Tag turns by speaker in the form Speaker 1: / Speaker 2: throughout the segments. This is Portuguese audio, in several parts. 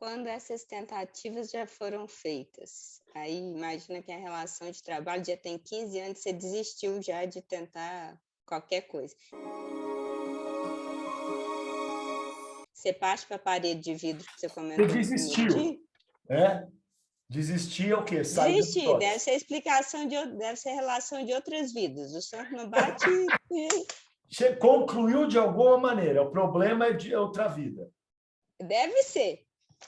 Speaker 1: quando essas tentativas já foram feitas? Aí imagina que a relação de trabalho já tem 15 anos, você desistiu já de tentar qualquer coisa. Você parte para a parede de vidro que você
Speaker 2: Você
Speaker 1: comentou no primeiro
Speaker 2: desistiu,
Speaker 1: dia?
Speaker 2: né? Desistir é o quê? Sair dando
Speaker 1: Desistir, deve
Speaker 2: trote.
Speaker 1: ser explicação deve ser relação de outras vidas. O santo não bate
Speaker 2: Concluiu de alguma maneira. O problema é de outra vida.
Speaker 1: deve ser.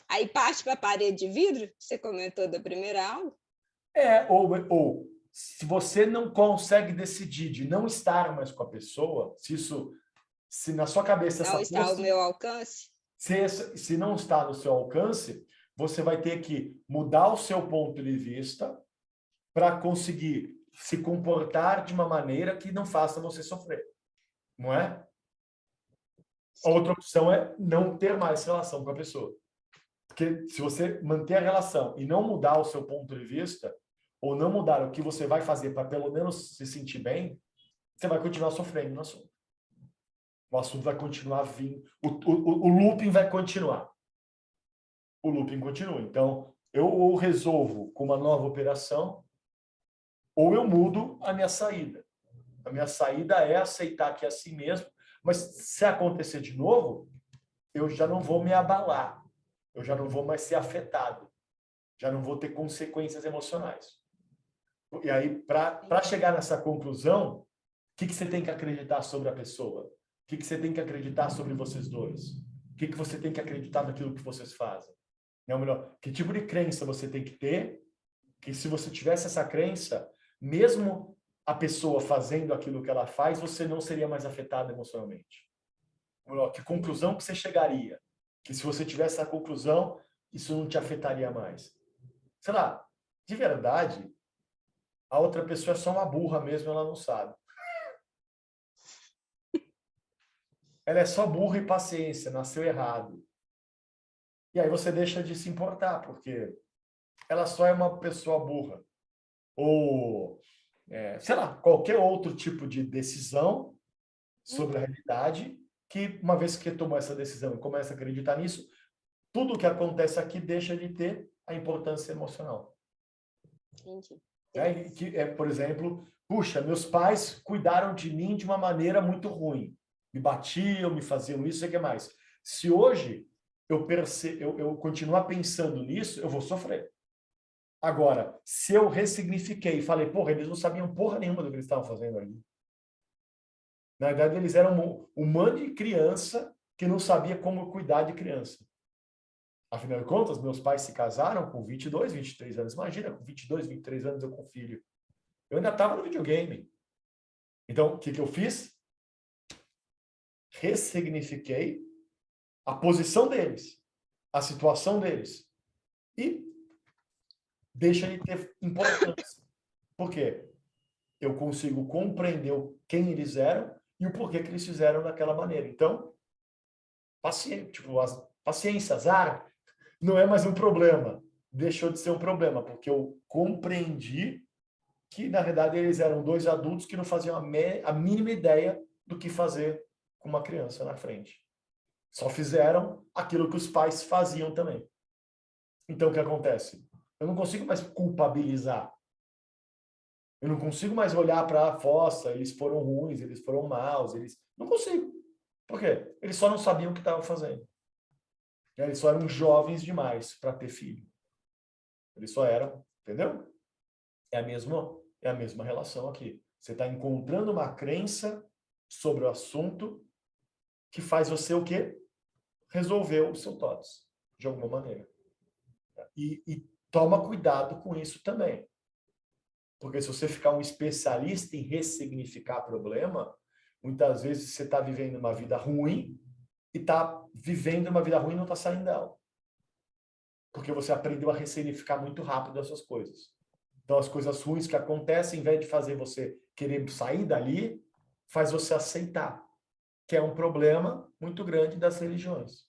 Speaker 1: Aí parte para a parede de vidro, que você comentou da primeira aula.
Speaker 2: Ou se você não consegue decidir de não estar mais com a pessoa, se na sua cabeça
Speaker 1: Não
Speaker 2: essa
Speaker 1: está ao meu alcance?
Speaker 2: se não está no seu alcance, você vai ter que mudar o seu ponto de vista para conseguir se comportar de uma maneira que não faça você sofrer, não é? A
Speaker 1: Sim.
Speaker 2: outra opção é não ter mais relação com a pessoa. Porque se você manter a relação e não mudar o seu ponto de vista, ou não mudar o que você vai fazer para pelo menos se sentir bem, você vai continuar sofrendo no assunto. O assunto vai continuar vindo, o looping vai continuar. O looping continua. Então, eu ou resolvo com uma nova operação, ou eu mudo a minha saída. A minha saída é aceitar que é assim mesmo, mas se acontecer de novo, eu já não vou me abalar, eu já não vou mais ser afetado, já não vou ter consequências emocionais. E aí, para chegar nessa conclusão, o que você tem que acreditar sobre a pessoa? O que você tem que acreditar sobre vocês dois? O que você tem que acreditar naquilo que vocês fazem? Ou melhor, que tipo de crença você tem que ter, que se você tivesse essa crença, mesmo a pessoa fazendo aquilo que ela faz, você não seria mais afetado emocionalmente. Ou melhor, que conclusão que você chegaria? Que se você tivesse essa conclusão, isso não te afetaria mais. Sei lá, de verdade, a outra pessoa é só uma burra mesmo, ela não sabe. Ela é só burra e paciência, nasceu errado. E aí você deixa de se importar, porque ela só é uma pessoa burra. Ou, sei lá, qualquer outro tipo de decisão sobre a
Speaker 1: Uhum,
Speaker 2: realidade, que uma vez que tomou essa decisão e começa a acreditar nisso, tudo o que acontece aqui deixa de ter a importância emocional.
Speaker 1: entendi.
Speaker 2: Né? Por exemplo, puxa, meus pais cuidaram de mim de uma maneira muito ruim. Me batiam, me faziam isso, sei o que mais. Se hoje eu continuar pensando nisso, eu vou sofrer. Agora, se eu ressignifiquei e falei, porra, eles não sabiam porra nenhuma do que eles estavam fazendo ali. Na verdade, eles eram um monte de criança que não sabia como cuidar de criança. Afinal de contas, meus pais se casaram com 22, 23 anos. Imagina, com 22, 23 anos eu com filho. Eu ainda estava no videogame. Então, o que eu fiz? Ressignifiquei a posição deles, a situação deles. E deixa de ter importância. Por quê? Eu consigo compreender quem eles eram e o porquê que eles fizeram daquela maneira. Então, paciência, azar, não é mais um problema. Deixou de ser um problema, porque eu compreendi que, na verdade, eles eram dois adultos que não faziam a mínima ideia do que fazer com uma criança na frente. Só fizeram aquilo que os pais faziam também. Então, o que acontece? Eu não consigo mais culpabilizar. Eu não consigo mais olhar para a fossa, eles foram ruins, eles foram maus, eles... Não consigo. Por quê? Eles só não sabiam o que estavam fazendo. Eles só eram jovens demais para ter filho. Eles só eram, entendeu? É a mesma relação aqui. Você está encontrando uma crença sobre o assunto que faz você o quê? Resolver o seu TOTS, de alguma maneira. E toma cuidado com isso também. Porque se você ficar um especialista em ressignificar problema, muitas vezes você está vivendo uma vida ruim e está vivendo uma vida ruim e não está saindo dela. Porque você aprendeu a ressignificar muito rápido essas coisas. Então, as coisas ruins que acontecem, em vez de fazer você querer sair dali, faz você aceitar, que é um problema muito grande das religiões.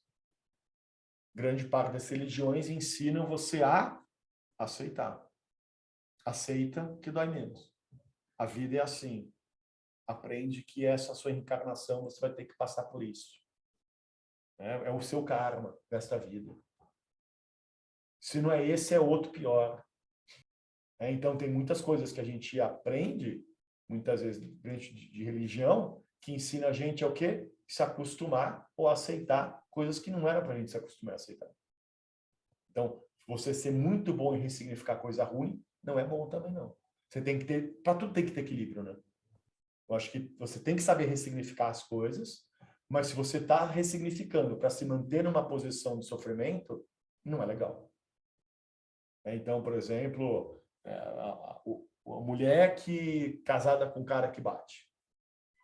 Speaker 2: Grande parte das religiões ensinam você a aceitar. Aceita que dói menos. A vida é assim. Aprende que essa sua reencarnação você vai ter que passar por isso. É o seu karma desta vida. Se não é esse, é outro pior. Então, tem muitas coisas que a gente aprende, muitas vezes, dentro de religião, que ensina a gente ao quê? Se acostumar ou aceitar coisas que não era para a gente se acostumar a aceitar. Então, você ser muito bom em ressignificar coisa ruim, não é bom também, não. Você tem que ter, para tudo tem que ter equilíbrio, né? Eu acho que você tem que saber ressignificar as coisas, mas se você está ressignificando para se manter numa posição de sofrimento, não é legal. Então, por exemplo, a mulher que casada com um cara que bate.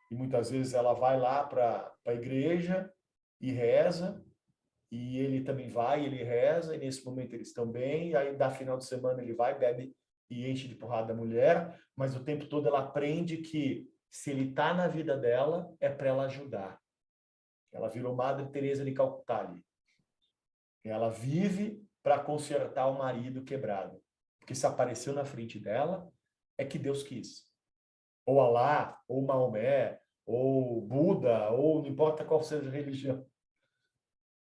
Speaker 2: E muitas vezes ela vai lá para a igreja e reza, e ele também vai, ele reza, e nesse momento eles estão bem, e aí da final de semana ele vai, bebe e enche de porrada a mulher, mas o tempo todo ela aprende que se ele está na vida dela, é para ela ajudar. Ela virou Madre Teresa de Calcutá ali. Ela vive para consertar o marido quebrado. Porque se apareceu na frente dela, é que Deus quis. Ou Alá, ou Maomé, ou Buda, ou não importa qual seja a religião.